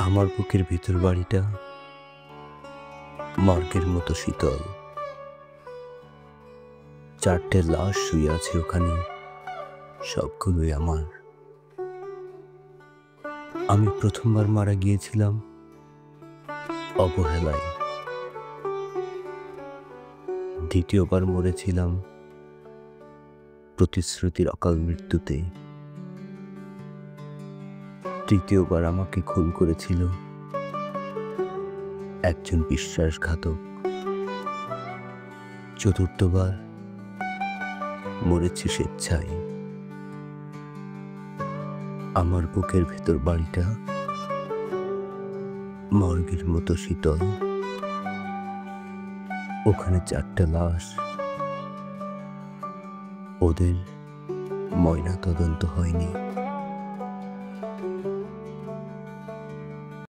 আমার বুকের ভিতর বাড়িটা মর্গের মতো শীতল। 4টে লাশ শুয়ে আছে ওখানে, সবগুলোই আমার। আমি প্রথমবার মারা গিয়েছিলাম অবহেলায়, দ্বিতীয়বার মরেছিলাম প্রতিশ্রুতির অকাল মৃত্যুতে, তৃতীয়বার আমাকে খুন করেছিল একজন বিশ্বাসঘাতক, চতুর্থবার মরেছি স্বেচ্ছায়। আমার বুকের ভেতর বাড়িটা মর্গের মতো শীতল। ওখানে 4টে লাশ, ওদের ময়না তদন্ত হয়নি।